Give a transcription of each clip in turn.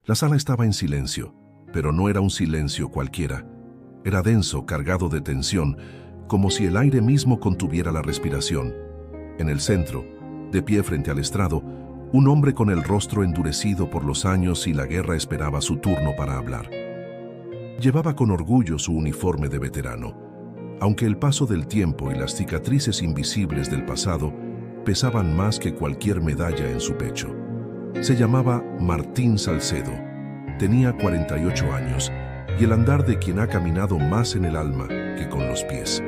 La sala estaba en silencio, pero no era un silencio cualquiera. Era denso, cargado de tensión, como si el aire mismo contuviera la respiración. En el centro, de pie frente al estrado, un hombre con el rostro endurecido por los años y la guerra esperaba su turno para hablar. Llevaba con orgullo su uniforme de veterano, aunque el paso del tiempo y las cicatrices invisibles del pasado pesaban más que cualquier medalla en su pecho. Se llamaba Martín Salcedo, tenía 48 años y el andar de quien ha caminado más en el alma que con los pies.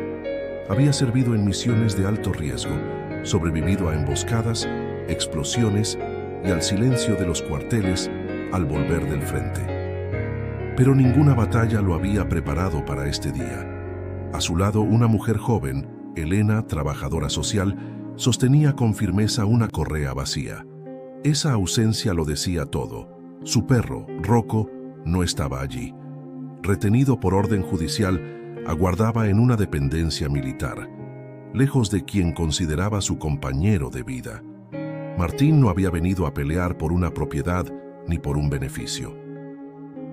Había servido en misiones de alto riesgo, sobrevivido a emboscadas, explosiones y al silencio de los cuarteles al volver del frente. Pero ninguna batalla lo había preparado para este día. A su lado, una mujer joven, Elena, trabajadora social, sostenía con firmeza una correa vacía. Esa ausencia lo decía todo. Su perro, Rocco, no estaba allí. Retenido por orden judicial, aguardaba en una dependencia militar, lejos de quien consideraba su compañero de vida. Martín no había venido a pelear por una propiedad ni por un beneficio.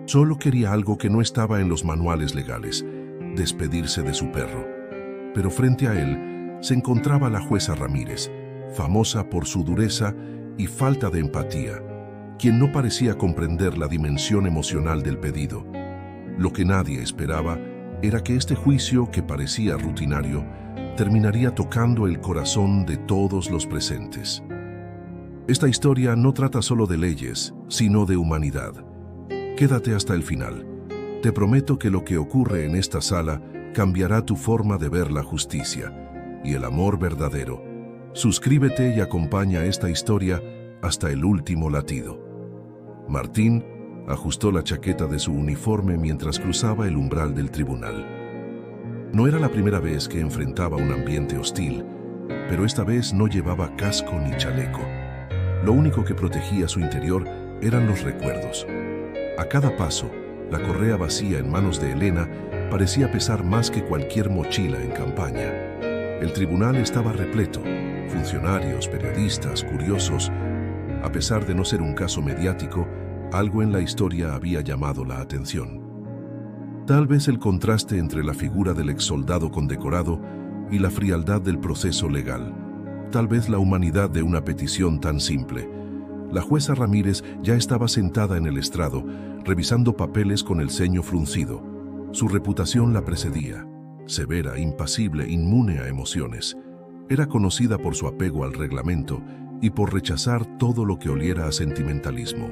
Solo quería algo que no estaba en los manuales legales: despedirse de su perro. Pero frente a él se encontraba la jueza Ramírez, famosa por su dureza y falta de empatía, quien no parecía comprender la dimensión emocional del pedido. Lo que nadie esperaba era que este juicio, que parecía rutinario, terminaría tocando el corazón de todos los presentes. Esta historia no trata solo de leyes, sino de humanidad. Quédate hasta el final. Te prometo que lo que ocurre en esta sala cambiará tu forma de ver la justicia y el amor verdadero. Suscríbete y acompaña esta historia hasta el último latido. Martín ajustó la chaqueta de su uniforme mientras cruzaba el umbral del tribunal. No era la primera vez que enfrentaba un ambiente hostil, pero esta vez no llevaba casco ni chaleco. Lo único que protegía su interior eran los recuerdos. A cada paso, la correa vacía en manos de Elena parecía pesar más que cualquier mochila en campaña. El tribunal estaba repleto: funcionarios, periodistas, curiosos. A pesar de no ser un caso mediático, algo en la historia había llamado la atención. Tal vez el contraste entre la figura del exsoldado condecorado y la frialdad del proceso legal. Tal vez la humanidad de una petición tan simple. La jueza Ramírez ya estaba sentada en el estrado, revisando papeles con el ceño fruncido. Su reputación la precedía: severa, impasible, inmune a emociones. Era conocida por su apego al reglamento y por rechazar todo lo que oliera a sentimentalismo.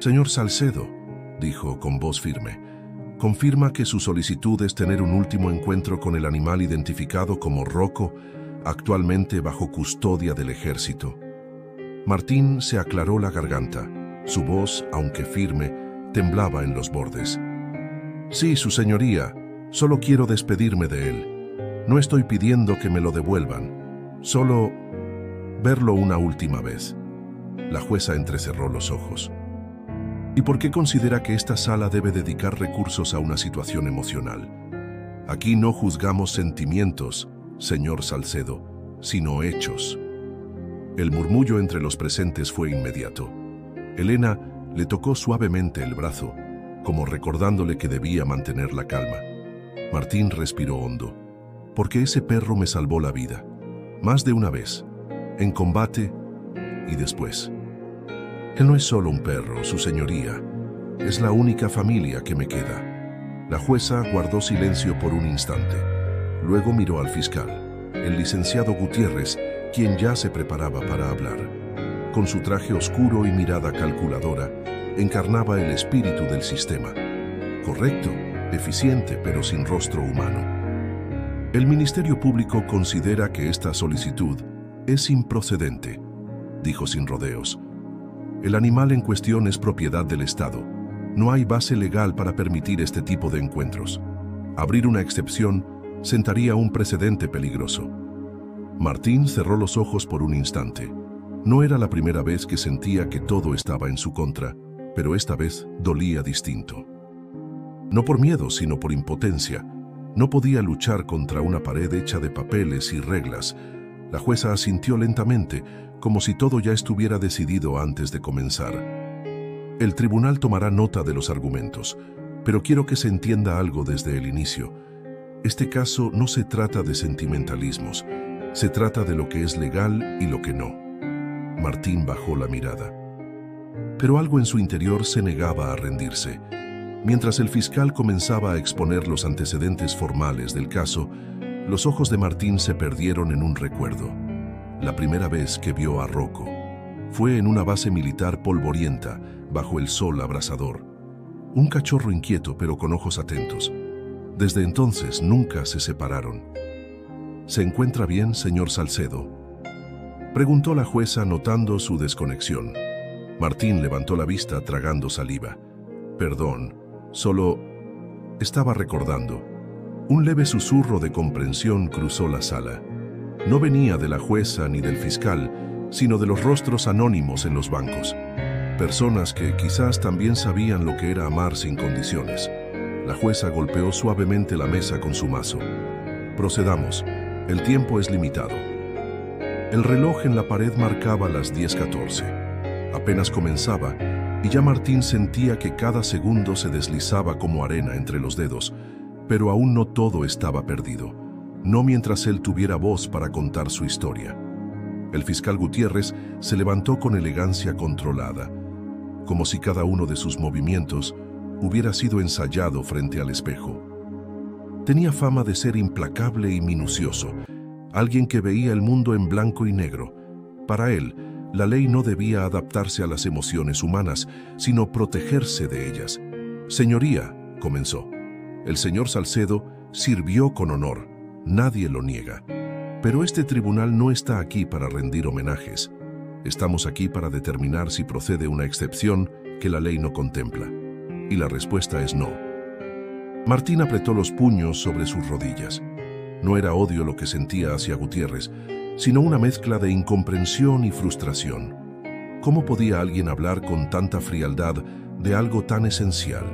«Señor Salcedo», dijo con voz firme, «confirma que su solicitud es tener un último encuentro con el animal identificado como Rocco, actualmente bajo custodia del ejército». Martín se aclaró la garganta. Su voz, aunque firme, temblaba en los bordes. «Sí, su señoría, solo quiero despedirme de él. No estoy pidiendo que me lo devuelvan, solo verlo una última vez». La jueza entrecerró los ojos. ¿Y por qué considera que esta sala debe dedicar recursos a una situación emocional? Aquí no juzgamos sentimientos, señor Salcedo, sino hechos. El murmullo entre los presentes fue inmediato. Elena le tocó suavemente el brazo, como recordándole que debía mantener la calma. Martín respiró hondo. «Porque ese perro me salvó la vida, más de una vez, en combate y después. Él no es solo un perro, su señoría, es la única familia que me queda». La jueza guardó silencio por un instante. Luego miró al fiscal, el licenciado Gutiérrez, quien ya se preparaba para hablar. Con su traje oscuro y mirada calculadora, encarnaba el espíritu del sistema. Correcto, eficiente, pero sin rostro humano. «El Ministerio Público considera que esta solicitud es improcedente», dijo sin rodeos. «El animal en cuestión es propiedad del Estado. No hay base legal para permitir este tipo de encuentros. Abrir una excepción sentaría un precedente peligroso». Martín cerró los ojos por un instante. No era la primera vez que sentía que todo estaba en su contra, pero esta vez dolía distinto. No por miedo, sino por impotencia. No podía luchar contra una pared hecha de papeles y reglas. La jueza asintió lentamente, como si todo ya estuviera decidido antes de comenzar. El tribunal tomará nota de los argumentos, pero quiero que se entienda algo desde el inicio. Este caso no se trata de sentimentalismos, se trata de lo que es legal y lo que no. Martín bajó la mirada. Pero algo en su interior se negaba a rendirse. Mientras el fiscal comenzaba a exponer los antecedentes formales del caso, los ojos de Martín se perdieron en un recuerdo. La primera vez que vio a Rocco fue en una base militar polvorienta, bajo el sol abrasador. Un cachorro inquieto pero con ojos atentos. Desde entonces nunca se separaron. ¿Se encuentra bien, señor Salcedo?, preguntó la jueza notando su desconexión. Martín levantó la vista tragando saliva. Perdón, solo estaba recordando. Un leve susurro de comprensión cruzó la sala. No venía de la jueza ni del fiscal, sino de los rostros anónimos en los bancos. Personas que quizás también sabían lo que era amar sin condiciones. La jueza golpeó suavemente la mesa con su mazo. Procedamos. El tiempo es limitado. El reloj en la pared marcaba las 10:14. Apenas comenzaba, y ya Martín sentía que cada segundo se deslizaba como arena entre los dedos, pero aún no todo estaba perdido. No mientras él tuviera voz para contar su historia. El fiscal Gutiérrez se levantó con elegancia controlada, como si cada uno de sus movimientos hubiera sido ensayado frente al espejo. Tenía fama de ser implacable y minucioso, alguien que veía el mundo en blanco y negro. Para él, la ley no debía adaptarse a las emociones humanas, sino protegerse de ellas. Señoría, comenzó. El señor Salcedo sirvió con honor, nadie lo niega. Pero este tribunal no está aquí para rendir homenajes. Estamos aquí para determinar si procede una excepción que la ley no contempla. Y la respuesta es no. Martín apretó los puños sobre sus rodillas. No era odio lo que sentía hacia Gutiérrez, sino una mezcla de incomprensión y frustración. ¿Cómo podía alguien hablar con tanta frialdad de algo tan esencial?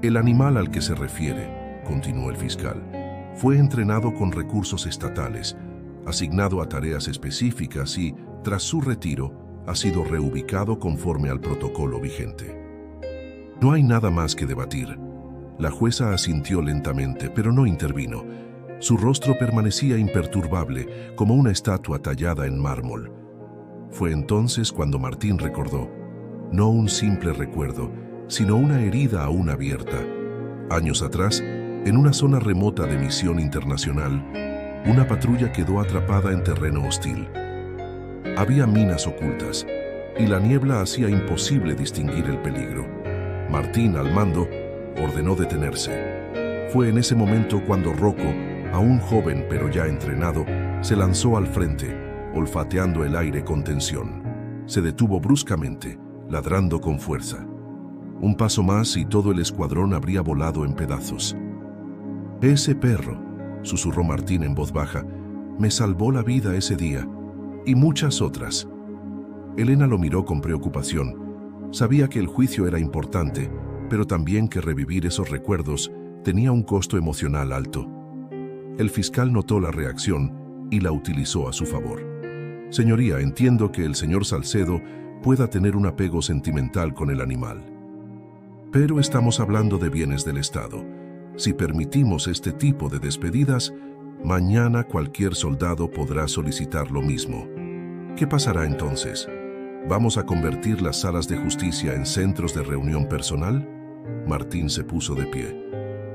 El animal al que se refiere, continuó el fiscal, fue entrenado con recursos estatales, asignado a tareas específicas y, tras su retiro, ha sido reubicado conforme al protocolo vigente. No hay nada más que debatir. La jueza asintió lentamente, pero no intervino. Su rostro permanecía imperturbable, como una estatua tallada en mármol. Fue entonces cuando Martín recordó, no un simple recuerdo, sino una herida aún abierta. Años atrás, en una zona remota de misión internacional, una patrulla quedó atrapada en terreno hostil. Había minas ocultas, y la niebla hacía imposible distinguir el peligro. Martín, al mando, ordenó detenerse. Fue en ese momento cuando Rocco, aún joven pero ya entrenado, se lanzó al frente, olfateando el aire con tensión. Se detuvo bruscamente, ladrando con fuerza. Un paso más y todo el escuadrón habría volado en pedazos. «Ese perro», susurró Martín en voz baja, «me salvó la vida ese día, y muchas otras». Elena lo miró con preocupación. Sabía que el juicio era importante, pero también que revivir esos recuerdos tenía un costo emocional alto. El fiscal notó la reacción y la utilizó a su favor. «Señoría, entiendo que el señor Salcedo pueda tener un apego sentimental con el animal. Pero estamos hablando de bienes del Estado. Si permitimos este tipo de despedidas, mañana cualquier soldado podrá solicitar lo mismo. ¿Qué pasará entonces? ¿Vamos a convertir las salas de justicia en centros de reunión personal?» Martín se puso de pie.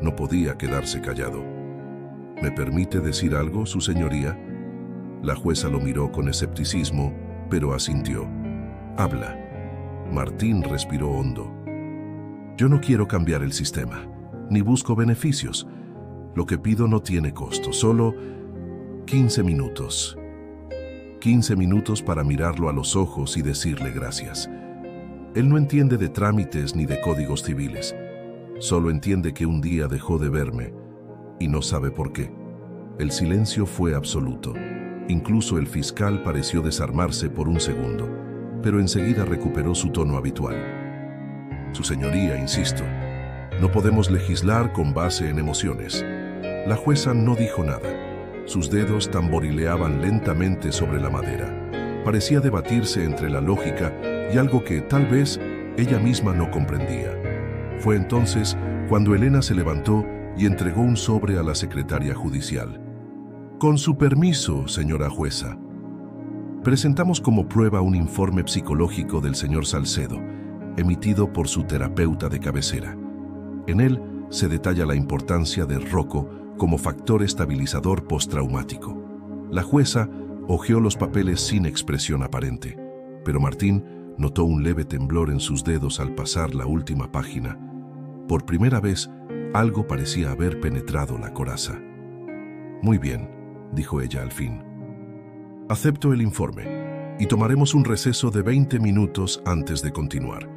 No podía quedarse callado. «¿Me permite decir algo, su señoría?» La jueza lo miró con escepticismo, pero asintió. «Habla». Martín respiró hondo. «Yo no quiero cambiar el sistema, ni busco beneficios. Lo que pido no tiene costo, solo 15 minutos. 15 minutos para mirarlo a los ojos y decirle gracias. Él no entiende de trámites ni de códigos civiles. Solo entiende que un día dejó de verme y no sabe por qué». El silencio fue absoluto. Incluso el fiscal pareció desarmarse por un segundo, pero enseguida recuperó su tono habitual. «Su señoría, insisto, no podemos legislar con base en emociones». La jueza no dijo nada. Sus dedos tamborileaban lentamente sobre la madera. Parecía debatirse entre la lógica y algo que, tal vez, Ella misma no comprendía. Fue entonces cuando Elena se levantó y entregó un sobre a la secretaria judicial. Con su permiso, señora jueza. Presentamos como prueba un informe psicológico del señor Salcedo, emitido por su terapeuta de cabecera. En él se detalla la importancia de Rocco como factor estabilizador postraumático. La jueza hojeó los papeles sin expresión aparente, pero Martín notó un leve temblor en sus dedos al pasar la última página. Por primera vez, algo parecía haber penetrado la coraza. Muy bien, dijo ella al fin. Acepto el informe y tomaremos un receso de 20 minutos antes de continuar.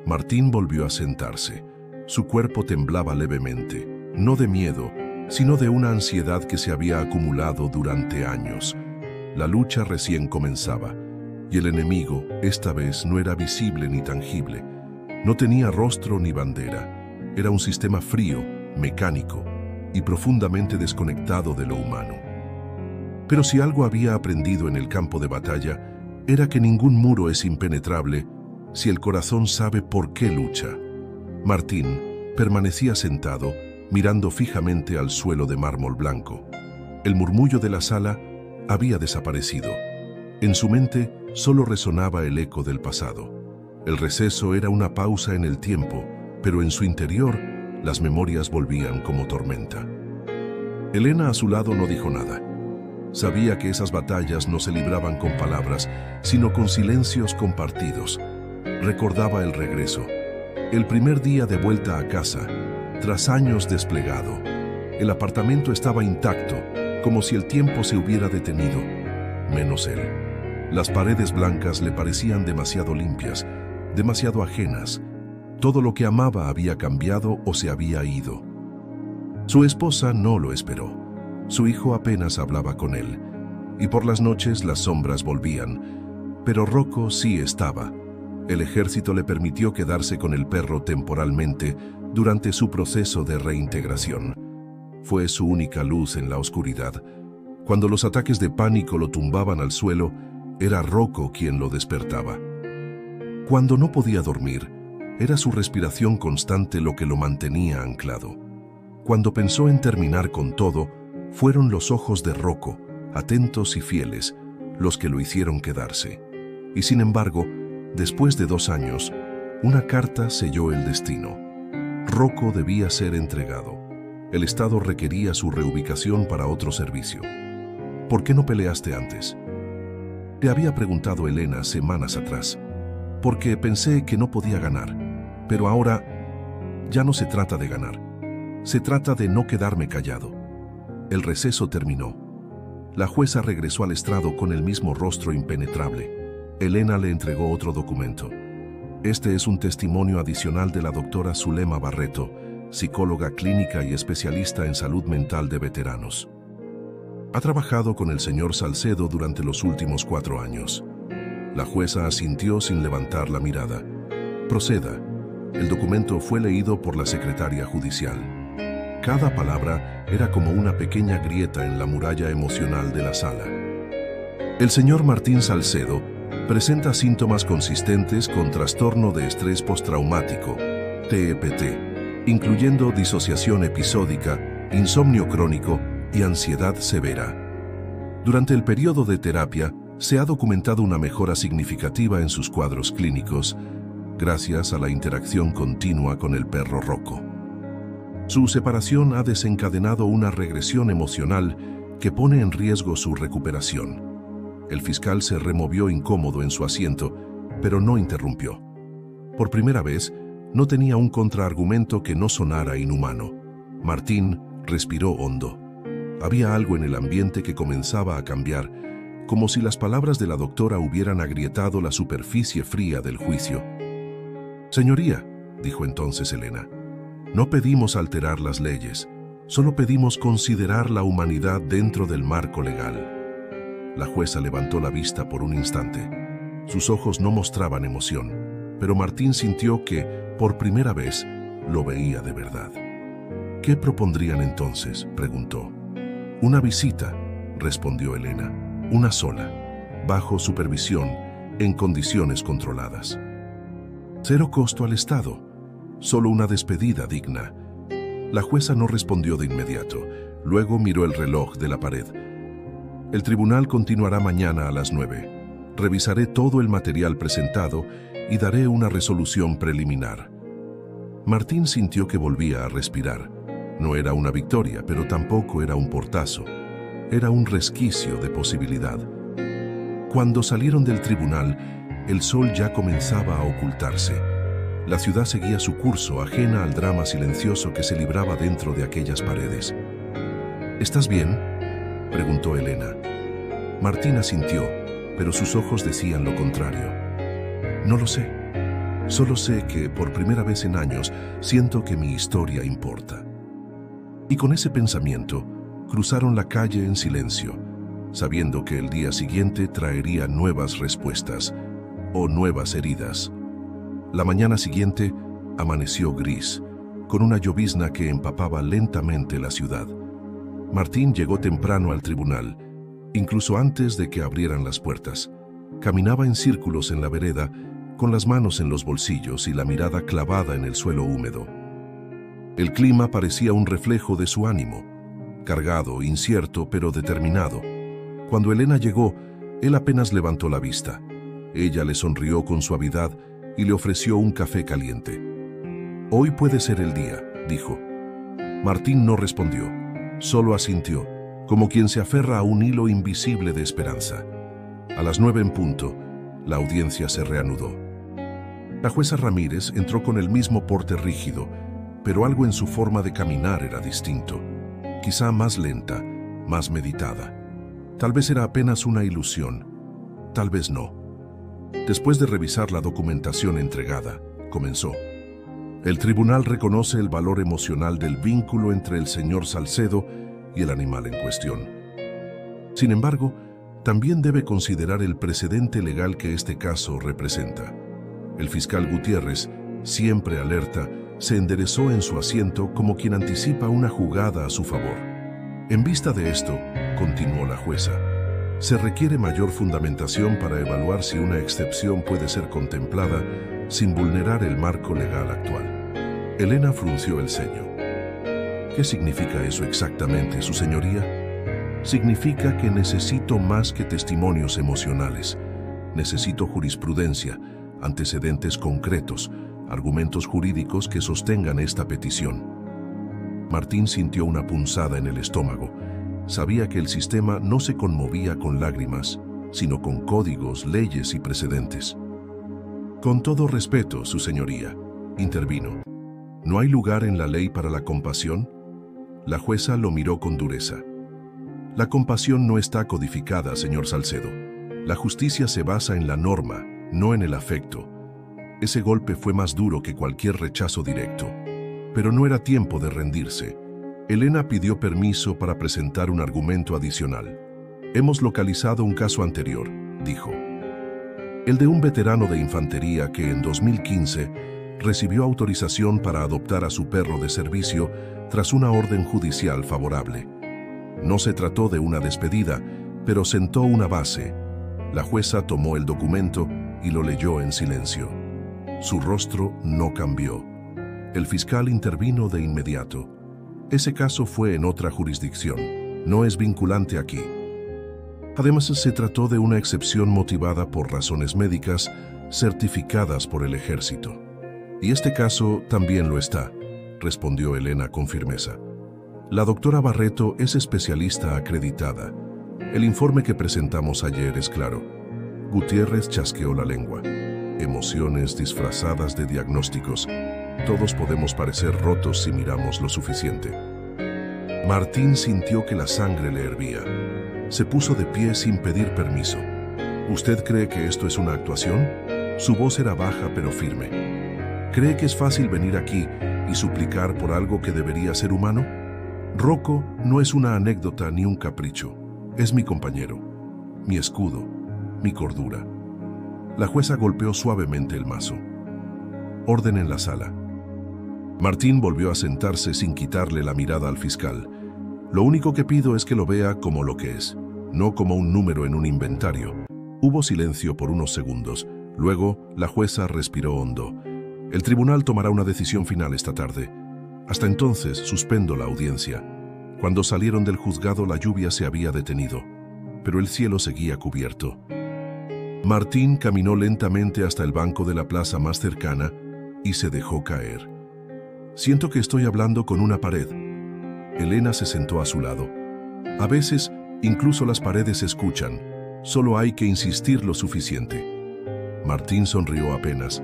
Martín volvió a sentarse. Su cuerpo temblaba levemente, no de miedo, sino de una ansiedad que se había acumulado durante años. La lucha recién comenzaba, y el enemigo, esta vez, no era visible ni tangible. No tenía rostro ni bandera. Era un sistema frío, mecánico y profundamente desconectado de lo humano. Pero si algo había aprendido en el campo de batalla, era que ningún muro es impenetrable si el corazón sabe por qué lucha. Martín permanecía sentado, mirando fijamente al suelo de mármol blanco. El murmullo de la sala había desaparecido. En su mente solo resonaba el eco del pasado. El receso era una pausa en el tiempo, pero en su interior las memorias volvían como tormenta. Elena a su lado no dijo nada. Sabía que esas batallas no se libraban con palabras, sino con silencios compartidos. Recordaba el regreso, el primer día de vuelta a casa, tras años desplegado. El apartamento estaba intacto, como si el tiempo se hubiera detenido, menos él. Las paredes blancas le parecían demasiado limpias, demasiado ajenas. Todo lo que amaba había cambiado o se había ido. Su esposa no lo esperó. Su hijo apenas hablaba con él, y por las noches las sombras volvían. Pero Rocco sí estaba. El ejército le permitió quedarse con el perro temporalmente durante su proceso de reintegración. Fue su única luz en la oscuridad. Cuando los ataques de pánico lo tumbaban al suelo, era Rocco quien lo despertaba. Cuando no podía dormir, era su respiración constante lo que lo mantenía anclado. Cuando pensó en terminar con todo, fueron los ojos de Rocco, atentos y fieles, los que lo hicieron quedarse. Y sin embargo, después de 2 años, una carta selló el destino. Rocco debía ser entregado. El Estado requería su reubicación para otro servicio. ¿Por qué no peleaste antes? Le había preguntado Elena semanas atrás. Porque pensé que no podía ganar. Pero ahora ya no se trata de ganar. Se trata de no quedarme callado. El receso terminó. La jueza regresó al estrado con el mismo rostro impenetrable. Elena le entregó otro documento. Este es un testimonio adicional de la doctora Zulema Barreto, psicóloga clínica y especialista en salud mental de veteranos. Ha trabajado con el señor Salcedo durante los últimos 4 años. La jueza asintió sin levantar la mirada. Proceda. El documento fue leído por la secretaria judicial. Cada palabra era como una pequeña grieta en la muralla emocional de la sala. El señor Martín Salcedo presenta síntomas consistentes con trastorno de estrés postraumático, TEPT, incluyendo disociación episódica, insomnio crónico y ansiedad severa. Durante el periodo de terapia, se ha documentado una mejora significativa en sus cuadros clínicos, gracias a la interacción continua con el perro Rocco. Su separación ha desencadenado una regresión emocional que pone en riesgo su recuperación. El fiscal se removió incómodo en su asiento, pero no interrumpió. Por primera vez, no tenía un contraargumento que no sonara inhumano. Martín respiró hondo. Había algo en el ambiente que comenzaba a cambiar, como si las palabras de la doctora hubieran agrietado la superficie fría del juicio. «Señoría», dijo entonces Elena, «no pedimos alterar las leyes, solo pedimos considerar la humanidad dentro del marco legal». La jueza levantó la vista por un instante. Sus ojos no mostraban emoción, pero Martín sintió que, por primera vez, lo veía de verdad. «¿Qué propondrían entonces?», preguntó. «Una visita», respondió Elena, «una sola, bajo supervisión, en condiciones controladas». Cero costo al Estado, solo una despedida digna. La jueza no respondió de inmediato, luego miró el reloj de la pared. El tribunal continuará mañana a las 9. Revisaré todo el material presentado y daré una resolución preliminar. Martín sintió que volvía a respirar. No era una victoria, pero tampoco era un portazo. Era un resquicio de posibilidad. Cuando salieron del tribunal, el sol ya comenzaba a ocultarse. La ciudad seguía su curso, ajena al drama silencioso que se libraba dentro de aquellas paredes. ¿Estás bien?, preguntó Elena. Martín asintió, pero sus ojos decían lo contrario. No lo sé. Solo sé que, por primera vez en años, siento que mi historia importa. Y con ese pensamiento, cruzaron la calle en silencio, sabiendo que el día siguiente traería nuevas respuestas o nuevas heridas. La mañana siguiente amaneció gris, con una llovizna que empapaba lentamente la ciudad. Martín llegó temprano al tribunal, incluso antes de que abrieran las puertas. Caminaba en círculos en la vereda, con las manos en los bolsillos y la mirada clavada en el suelo húmedo. El clima parecía un reflejo de su ánimo, cargado, incierto, pero determinado. Cuando Elena llegó, él apenas levantó la vista. Ella le sonrió con suavidad y le ofreció un café caliente. «Hoy puede ser el día», dijo. Martín no respondió, solo asintió, como quien se aferra a un hilo invisible de esperanza. A las 9 en punto, la audiencia se reanudó. La jueza Ramírez entró con el mismo porte rígido, pero algo en su forma de caminar era distinto. Quizá más lenta, más meditada. Tal vez era apenas una ilusión, tal vez no. Después de revisar la documentación entregada, comenzó. El tribunal reconoce el valor emocional del vínculo entre el señor Salcedo y el animal en cuestión. Sin embargo, también debe considerar el precedente legal que este caso representa. El fiscal Gutiérrez, siempre alerta, se enderezó en su asiento como quien anticipa una jugada a su favor. En vista de esto, continuó la jueza, se requiere mayor fundamentación para evaluar si una excepción puede ser contemplada sin vulnerar el marco legal actual. Elena frunció el ceño. ¿Qué significa eso exactamente, su señoría? Significa que necesito más que testimonios emocionales. Necesito jurisprudencia, antecedentes concretos, argumentos jurídicos que sostengan esta petición. Martín sintió una punzada en el estómago. Sabía que el sistema no se conmovía con lágrimas, sino con códigos, leyes y precedentes. Con todo respeto, su señoría, intervino. ¿No hay lugar en la ley para la compasión? La jueza lo miró con dureza. La compasión no está codificada, señor Salcedo. La justicia se basa en la norma, no en el afecto. Ese golpe fue más duro que cualquier rechazo directo. Pero no era tiempo de rendirse. Elena pidió permiso para presentar un argumento adicional. Hemos localizado un caso anterior, dijo. El de un veterano de infantería que en 2015 recibió autorización para adoptar a su perro de servicio tras una orden judicial favorable. No se trató de una despedida, pero sentó una base. La jueza tomó el documento y lo leyó en silencio. Su rostro no cambió. El fiscal intervino de inmediato. Ese caso fue en otra jurisdicción. No es vinculante aquí. Además, se trató de una excepción motivada por razones médicas certificadas por el ejército. Y este caso también lo está, respondió Elena con firmeza. La doctora Barreto es especialista acreditada. El informe que presentamos ayer es claro. Gutiérrez chasqueó la lengua. Emociones disfrazadas de diagnósticos. Todos podemos parecer rotos si miramos lo suficiente. Martín sintió que la sangre le hervía. Se puso de pie sin pedir permiso. ¿Usted cree que esto es una actuación? Su voz era baja pero firme. ¿Cree que es fácil venir aquí y suplicar por algo que debería ser humano? Rocco no es una anécdota ni un capricho. Es mi compañero, mi escudo, mi cordura. La jueza golpeó suavemente el mazo. Orden en la sala. Martín volvió a sentarse sin quitarle la mirada al fiscal. Lo único que pido es que lo vea como lo que es, no como un número en un inventario. Hubo silencio por unos segundos. Luego, la jueza respiró hondo. El tribunal tomará una decisión final esta tarde. Hasta entonces suspendo la audiencia. Cuando salieron del juzgado la lluvia se había detenido, pero el cielo seguía cubierto. Martín caminó lentamente hasta el banco de la plaza más cercana y se dejó caer. Siento que estoy hablando con una pared. Elena se sentó a su lado. A veces, incluso las paredes escuchan. Solo hay que insistir lo suficiente. Martín sonrió apenas,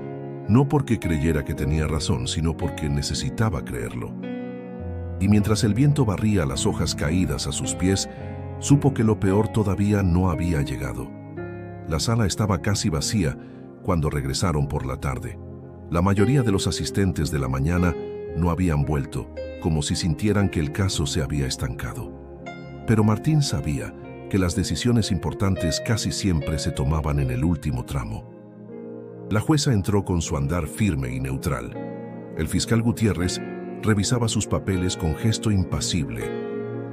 no porque creyera que tenía razón, sino porque necesitaba creerlo. Y mientras el viento barría las hojas caídas a sus pies, supo que lo peor todavía no había llegado. La sala estaba casi vacía cuando regresaron por la tarde. La mayoría de los asistentes de la mañana no habían vuelto, como si sintieran que el caso se había estancado. Pero Martín sabía que las decisiones importantes casi siempre se tomaban en el último tramo. La jueza entró con su andar firme y neutral. El fiscal Gutiérrez revisaba sus papeles con gesto impasible.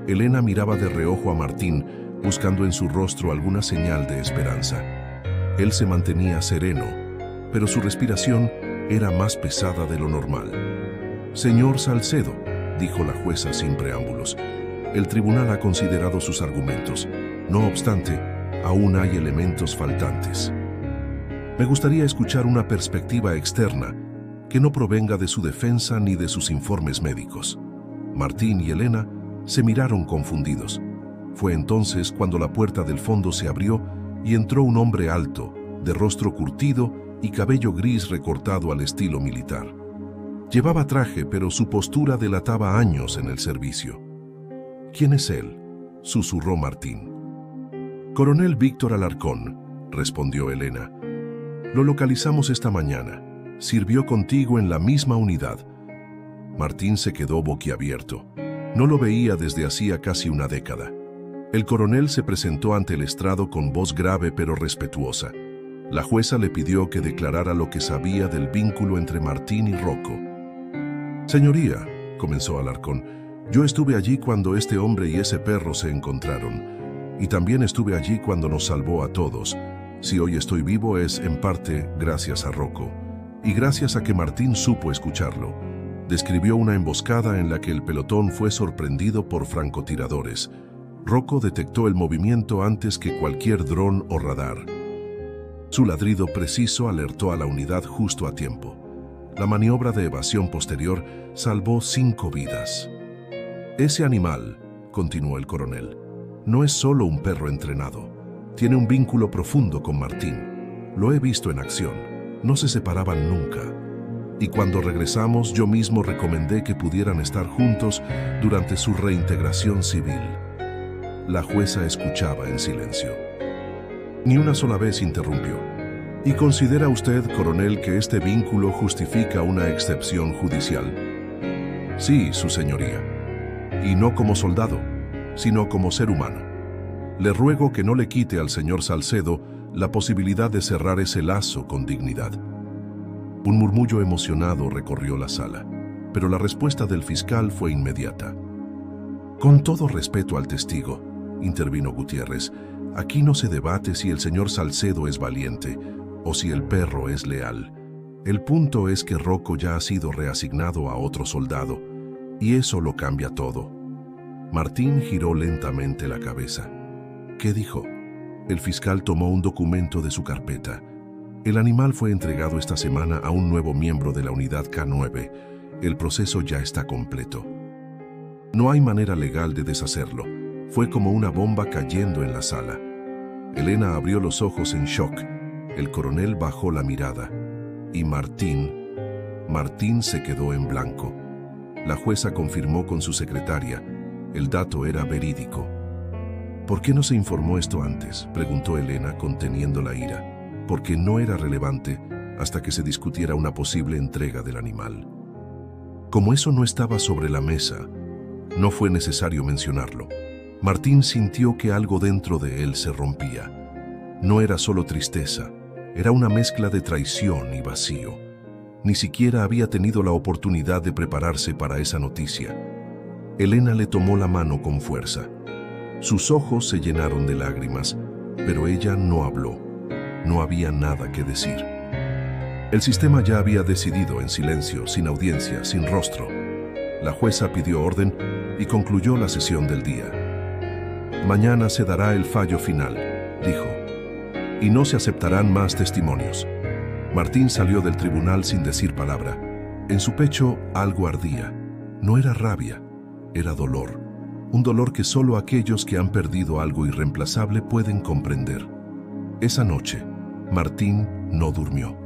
Elena miraba de reojo a Martín, buscando en su rostro alguna señal de esperanza. Él se mantenía sereno, pero su respiración era más pesada de lo normal. «Señor Salcedo», dijo la jueza sin preámbulos, «el tribunal ha considerado sus argumentos. No obstante, aún hay elementos faltantes. Me gustaría escuchar una perspectiva externa que no provenga de su defensa ni de sus informes médicos». Martín y Elena se miraron confundidos. Fue entonces cuando la puerta del fondo se abrió y entró un hombre alto, de rostro curtido y cabello gris recortado al estilo militar. Llevaba traje, pero su postura delataba años en el servicio. «¿Quién es él?», susurró Martín. «Coronel Víctor Alarcón», respondió Elena. «Lo localizamos esta mañana. Sirvió contigo en la misma unidad». Martín se quedó boquiabierto. No lo veía desde hacía casi una década. El coronel se presentó ante el estrado con voz grave pero respetuosa. La jueza le pidió que declarara lo que sabía del vínculo entre Martín y Rocco. «Señoría», comenzó Alarcón, «yo estuve allí cuando este hombre y ese perro se encontraron. Y también estuve allí cuando nos salvó a todos. Si hoy estoy vivo es, en parte, gracias a Rocco. Y gracias a que Martín supo escucharlo. Describió una emboscada en la que el pelotón fue sorprendido por francotiradores. Rocco detectó el movimiento antes que cualquier dron o radar. Su ladrido preciso alertó a la unidad justo a tiempo. La maniobra de evasión posterior salvó 5 vidas. Ese animal», continuó el coronel, «no es solo un perro entrenado. Tiene un vínculo profundo con Martín. Lo he visto en acción. No se separaban nunca. Y cuando regresamos, yo mismo recomendé que pudieran estar juntos durante su reintegración civil». La jueza escuchaba en silencio. Ni una sola vez interrumpió. «¿Y considera usted, coronel, que este vínculo justifica una excepción judicial?» «Sí, su señoría. Y no como soldado, sino como ser humano. Le ruego que no le quite al señor Salcedo la posibilidad de cerrar ese lazo con dignidad». Un murmullo emocionado recorrió la sala, pero la respuesta del fiscal fue inmediata. «Con todo respeto al testigo», intervino Gutiérrez, «aquí no se debate si el señor Salcedo es valiente o si el perro es leal. El punto es que Rocco ya ha sido reasignado a otro soldado, y eso lo cambia todo». Martín giró lentamente la cabeza. «¿Qué dijo?». El fiscal tomó un documento de su carpeta. «El animal fue entregado esta semana a un nuevo miembro de la unidad K9. El proceso ya está completo. No hay manera legal de deshacerlo. Fue como una bomba cayendo en la sala». Elena abrió los ojos en shock. El coronel bajó la mirada. Y Martín se quedó en blanco. La jueza confirmó con su secretaria. El dato era verídico. «¿Por qué no se informó esto antes?», preguntó Elena conteniendo la ira. «Porque no era relevante hasta que se discutiera una posible entrega del animal. Como eso no estaba sobre la mesa, no fue necesario mencionarlo». Martín sintió que algo dentro de él se rompía. No era solo tristeza, era una mezcla de traición y vacío. Ni siquiera había tenido la oportunidad de prepararse para esa noticia. Elena le tomó la mano con fuerza. Sus ojos se llenaron de lágrimas, pero ella no habló. No había nada que decir. El sistema ya había decidido en silencio, sin audiencia, sin rostro. La jueza pidió orden y concluyó la sesión del día. Mañana se dará el fallo final, dijo, y no se aceptarán más testimonios. Martín salió del tribunal sin decir palabra. En su pecho algo ardía. No era rabia, era dolor. Un dolor que solo aquellos que han perdido algo irreemplazable pueden comprender. Esa noche, Martín no durmió.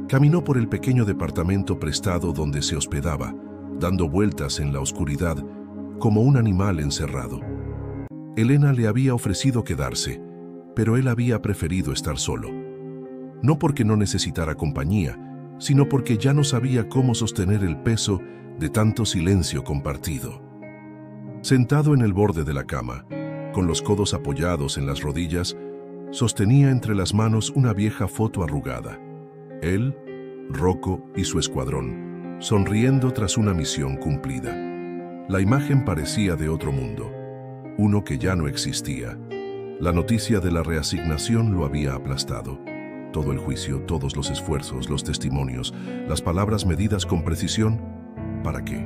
Caminó por el pequeño departamento prestado donde se hospedaba, dando vueltas en la oscuridad, como un animal encerrado. Elena le había ofrecido quedarse, pero él había preferido estar solo. No porque no necesitara compañía, sino porque ya no sabía cómo sostener el peso de tanto silencio compartido. Sentado en el borde de la cama, con los codos apoyados en las rodillas, sostenía entre las manos una vieja foto arrugada. Él, Rocco y su escuadrón, sonriendo tras una misión cumplida. La imagen parecía de otro mundo, uno que ya no existía. La noticia de la reasignación lo había aplastado. Todo el juicio, todos los esfuerzos, los testimonios, las palabras medidas con precisión, ¿para qué?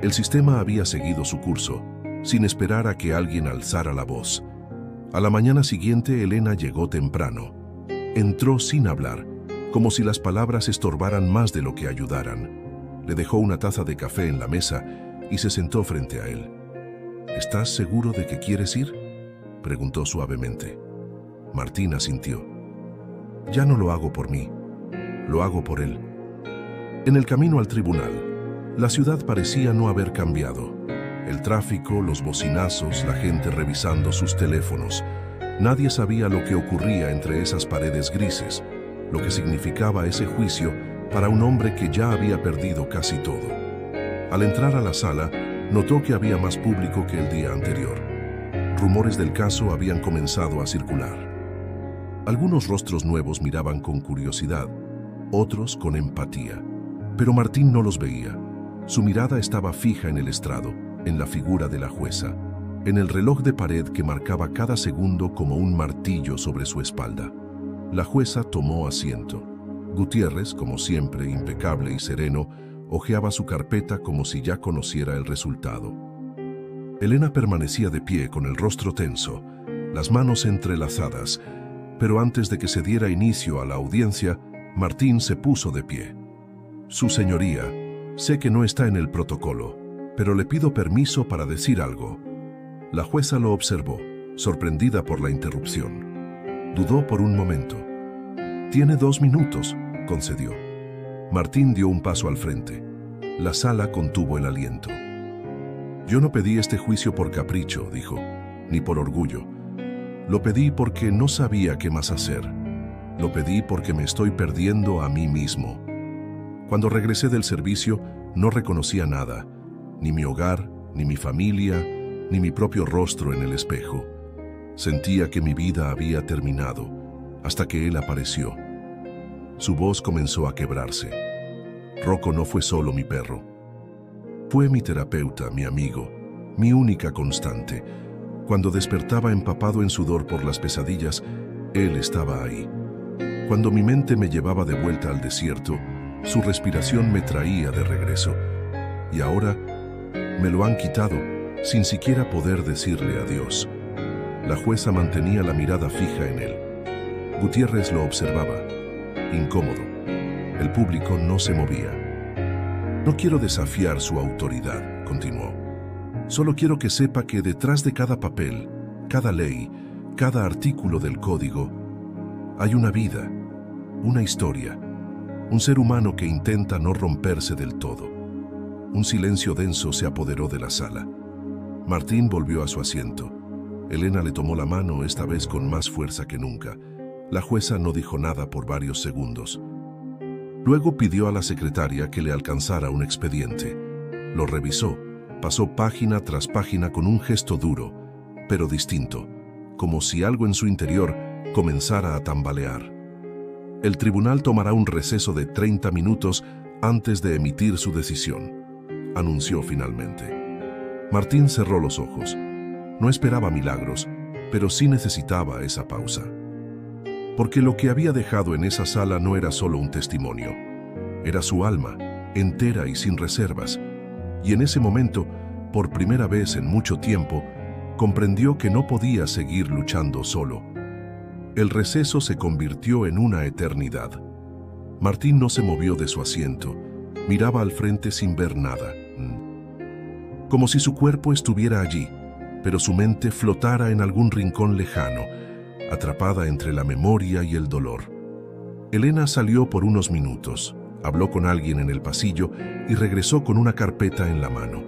El sistema había seguido su curso, sin esperar a que alguien alzara la voz. A la mañana siguiente, Elena llegó temprano. Entró sin hablar, como si las palabras estorbaran más de lo que ayudaran. Le dejó una taza de café en la mesa y se sentó frente a él. ¿Estás seguro de que quieres ir?, preguntó suavemente. Martín asintió. Ya no lo hago por mí, lo hago por él. En el camino al tribunal, la ciudad parecía no haber cambiado. El tráfico, los bocinazos, la gente revisando sus teléfonos. Nadie sabía lo que ocurría entre esas paredes grises, lo que significaba ese juicio para un hombre que ya había perdido casi todo. Al entrar a la sala, notó que había más público que el día anterior. Rumores del caso habían comenzado a circular. Algunos rostros nuevos miraban con curiosidad, otros con empatía. Pero Martín no los veía. Su mirada estaba fija en el estrado, en la figura de la jueza, en el reloj de pared que marcaba cada segundo como un martillo sobre su espalda. La jueza tomó asiento. Gutiérrez, como siempre, impecable y sereno, hojeaba su carpeta como si ya conociera el resultado. Elena permanecía de pie con el rostro tenso, las manos entrelazadas, pero antes de que se diera inicio a la audiencia, Martín se puso de pie. Su señoría, sé que no está en el protocolo, pero le pido permiso para decir algo. La jueza lo observó, sorprendida por la interrupción. Dudó por un momento. «Tiene 2 minutos», concedió. Martín dio un paso al frente. La sala contuvo el aliento. «Yo no pedí este juicio por capricho», dijo, «ni por orgullo. Lo pedí porque no sabía qué más hacer. Lo pedí porque me estoy perdiendo a mí mismo. Cuando regresé del servicio, no reconocía nada, ni mi hogar, ni mi familia, ni mi propio rostro en el espejo. Sentía que mi vida había terminado, hasta que él apareció. Su voz comenzó a quebrarse. Rocco no fue solo mi perro. Fue mi terapeuta, mi amigo, mi única constante. Cuando despertaba empapado en sudor por las pesadillas, él estaba ahí. Cuando mi mente me llevaba de vuelta al desierto, su respiración me traía de regreso. Y ahora me lo han quitado sin siquiera poder decirle adiós. La jueza mantenía la mirada fija en él. Gutiérrez lo observaba, incómodo. El público no se movía. No quiero desafiar su autoridad, continuó. Solo quiero que sepa que detrás de cada papel, cada ley, cada artículo del código, hay una vida, una historia, un ser humano que intenta no romperse del todo. Un silencio denso se apoderó de la sala. Martín volvió a su asiento. Elena le tomó la mano, esta vez con más fuerza que nunca. La jueza no dijo nada por varios segundos. Luego pidió a la secretaria que le alcanzara un expediente. Lo revisó, pasó página tras página con un gesto duro, pero distinto, como si algo en su interior comenzara a tambalear. El tribunal tomará un receso de 30 minutos antes de emitir su decisión, anunció finalmente. Martín cerró los ojos. No esperaba milagros, pero sí necesitaba esa pausa. porque lo que había dejado en esa sala no era solo un testimonio, era su alma, entera y sin reservas. Y en ese momento, por primera vez en mucho tiempo, comprendió que no podía seguir luchando solo. El receso se convirtió en una eternidad. Martín no se movió de su asiento, miraba al frente sin ver nada. Como si su cuerpo estuviera allí, pero su mente flotara en algún rincón lejano, atrapada entre la memoria y el dolor. Elena salió por unos minutos, habló con alguien en el pasillo y regresó con una carpeta en la mano.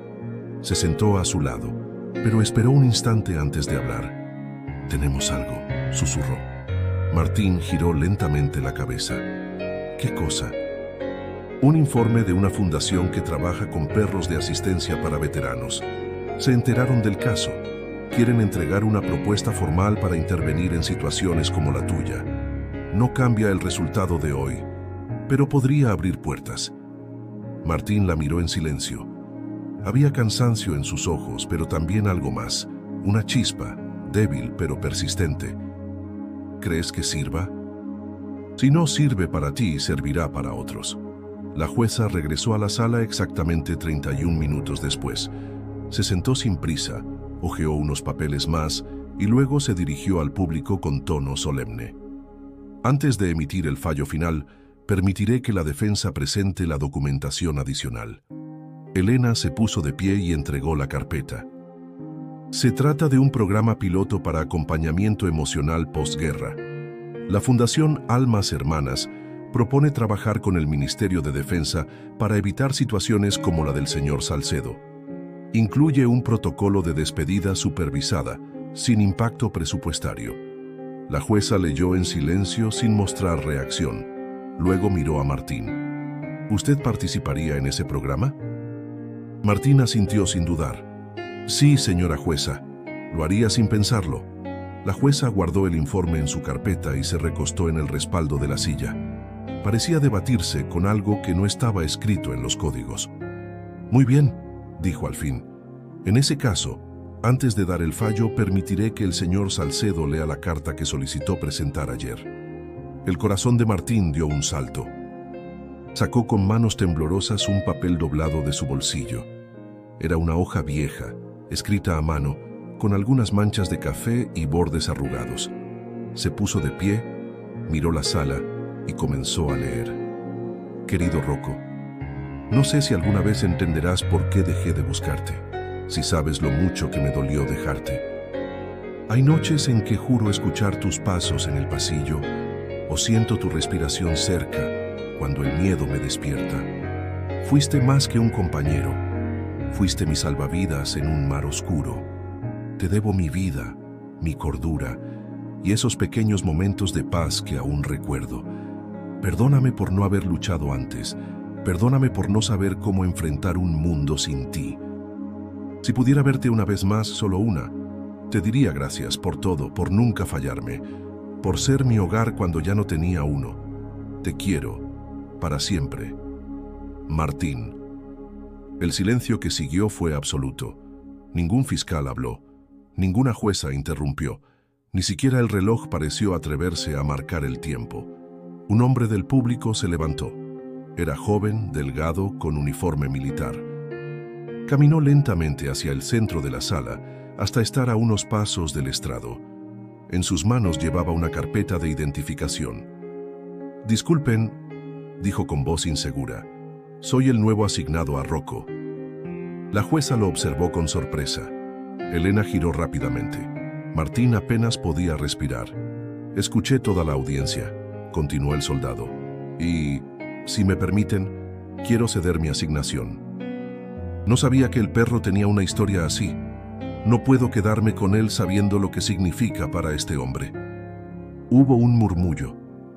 Se sentó a su lado, pero esperó un instante antes de hablar. «Tenemos algo», susurró. Martín giró lentamente la cabeza. «¿Qué cosa?» «Un informe de una fundación que trabaja con perros de asistencia para veteranos. Se enteraron del caso. Quieren entregar una propuesta formal para intervenir en situaciones como la tuya. No cambia el resultado de hoy, pero podría abrir puertas». Martín la miró en silencio. Había cansancio en sus ojos, pero también algo más, una chispa, débil pero persistente. «¿Crees que sirva?» «Si no sirve para ti, servirá para otros». La jueza regresó a la sala exactamente 31 minutos después. Se sentó sin prisa, hojeó unos papeles más y luego se dirigió al público con tono solemne. «Antes de emitir el fallo final, permitiré que la defensa presente la documentación adicional». Elena se puso de pie y entregó la carpeta. Se trata de un programa piloto para acompañamiento emocional posguerra. La Fundación Almas Hermanas propone trabajar con el Ministerio de Defensa para evitar situaciones como la del señor Salcedo. Incluye un protocolo de despedida supervisada, sin impacto presupuestario. La jueza leyó en silencio sin mostrar reacción. Luego miró a Martín. «¿Usted participaría en ese programa?» Martín asintió sin dudar. «Sí, señora jueza, lo haría sin pensarlo». La jueza guardó el informe en su carpeta y se recostó en el respaldo de la silla. Parecía debatirse con algo que no estaba escrito en los códigos. «Muy bien», dijo al fin. «En ese caso, antes de dar el fallo, permitiré que el señor Salcedo lea la carta que solicitó presentar ayer». El corazón de Martín dio un salto. Sacó con manos temblorosas un papel doblado de su bolsillo. Era una hoja vieja, escrita a mano, con algunas manchas de café y bordes arrugados. Se puso de pie, miró la sala y comenzó a leer. «Querido Rocco, no sé si alguna vez entenderás por qué dejé de buscarte, si sabes lo mucho que me dolió dejarte. Hay noches en que juro escuchar tus pasos en el pasillo o siento tu respiración cerca cuando el miedo me despierta. Fuiste más que un compañero, fuiste mi salvavidas en un mar oscuro. Te debo mi vida, mi cordura y esos pequeños momentos de paz que aún recuerdo. Perdóname por no haber luchado antes, perdóname por no saber cómo enfrentar un mundo sin ti. Si pudiera verte una vez más, solo una, te diría gracias por todo, por nunca fallarme, por ser mi hogar cuando ya no tenía uno. Te quiero, para siempre. Martín». El silencio que siguió fue absoluto. Ningún fiscal habló, ninguna jueza interrumpió, ni siquiera el reloj pareció atreverse a marcar el tiempo. Un hombre del público se levantó. Era joven, delgado, con uniforme militar. Caminó lentamente hacia el centro de la sala hasta estar a unos pasos del estrado. En sus manos llevaba una carpeta de identificación. «Disculpen», dijo con voz insegura, «soy el nuevo asignado a Rocco». La jueza lo observó con sorpresa. Elena giró rápidamente. Martín apenas podía respirar. «Escuché toda la audiencia», continuó el soldado, «y, si me permiten, quiero ceder mi asignación. No sabía que el perro tenía una historia así. No puedo quedarme con él sabiendo lo que significa para este hombre». Hubo un murmullo.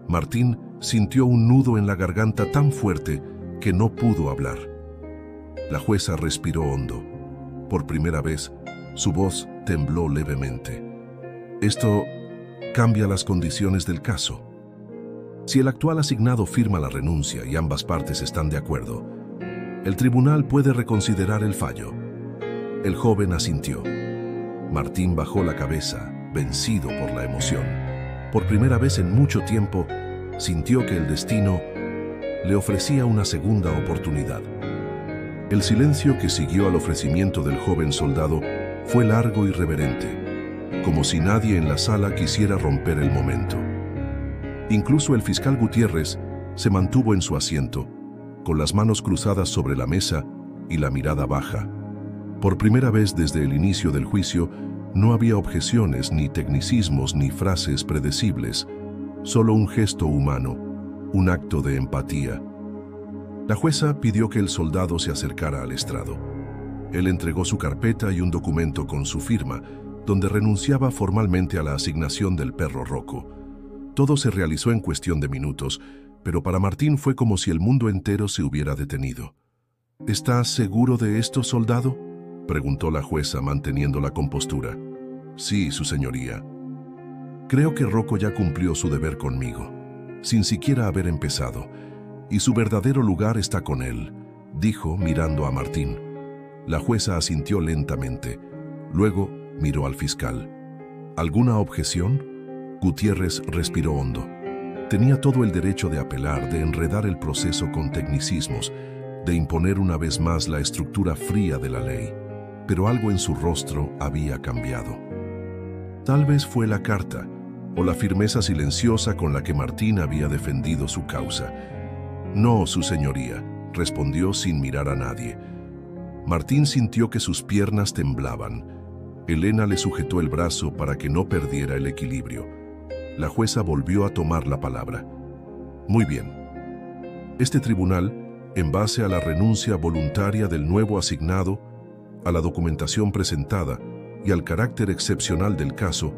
Martín sintió un nudo en la garganta tan fuerte que no pudo hablar. La jueza respiró hondo. Por primera vez, su voz tembló levemente. «Esto cambia las condiciones del caso. Si el actual asignado firma la renuncia y ambas partes están de acuerdo, el tribunal puede reconsiderar el fallo». El joven asintió. Martín bajó la cabeza, vencido por la emoción. Por primera vez en mucho tiempo, sintió que el destino le ofrecía una segunda oportunidad. El silencio que siguió al ofrecimiento del joven soldado fue largo y reverente, como si nadie en la sala quisiera romper el momento. Incluso el fiscal Gutiérrez se mantuvo en su asiento, con las manos cruzadas sobre la mesa y la mirada baja. Por primera vez desde el inicio del juicio, no había objeciones, ni tecnicismos, ni frases predecibles, solo un gesto humano, un acto de empatía. La jueza pidió que el soldado se acercara al estrado. Él entregó su carpeta y un documento con su firma, donde renunciaba formalmente a la asignación del perro Rocco. Todo se realizó en cuestión de minutos, pero para Martín fue como si el mundo entero se hubiera detenido. ¿Estás seguro de esto, soldado?, preguntó la jueza manteniendo la compostura. Sí, su señoría. Creo que Rocco ya cumplió su deber conmigo, sin siquiera haber empezado, y su verdadero lugar está con él, dijo mirando a Martín. La jueza asintió lentamente. Luego miró al fiscal. ¿Alguna objeción? Gutiérrez respiró hondo. Tenía todo el derecho de apelar, de enredar el proceso con tecnicismos, de imponer una vez más la estructura fría de la ley. Pero algo en su rostro había cambiado. Tal vez fue la carta, o la firmeza silenciosa con la que Martín había defendido su causa. No, su señoría, respondió sin mirar a nadie. Martín sintió que sus piernas temblaban. Elena le sujetó el brazo para que no perdiera el equilibrio. La jueza volvió a tomar la palabra. Muy bien. Este tribunal, en base a la renuncia voluntaria del nuevo asignado, a la documentación presentada y al carácter excepcional del caso,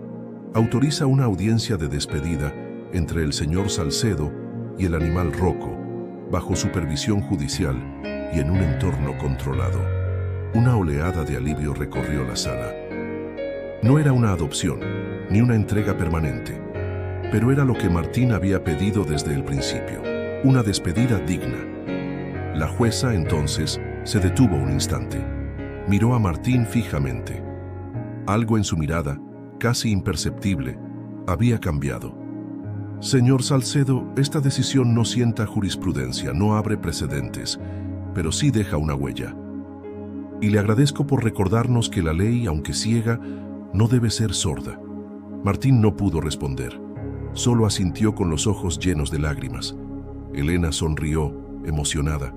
autoriza una audiencia de despedida entre el señor Salcedo y el animal Rocco, bajo supervisión judicial y en un entorno controlado. Una oleada de alivio recorrió la sala. No era una adopción, ni una entrega permanente, pero era lo que Martín había pedido desde el principio, una despedida digna. La jueza, entonces, se detuvo un instante. Miró a Martín fijamente. Algo en su mirada, casi imperceptible, había cambiado. Señor Salcedo, esta decisión no sienta jurisprudencia, no abre precedentes, pero sí deja una huella. Y le agradezco por recordarnos que la ley, aunque ciega, no debe ser sorda. Martín no pudo responder. Solo asintió con los ojos llenos de lágrimas. Elena sonrió, emocionada.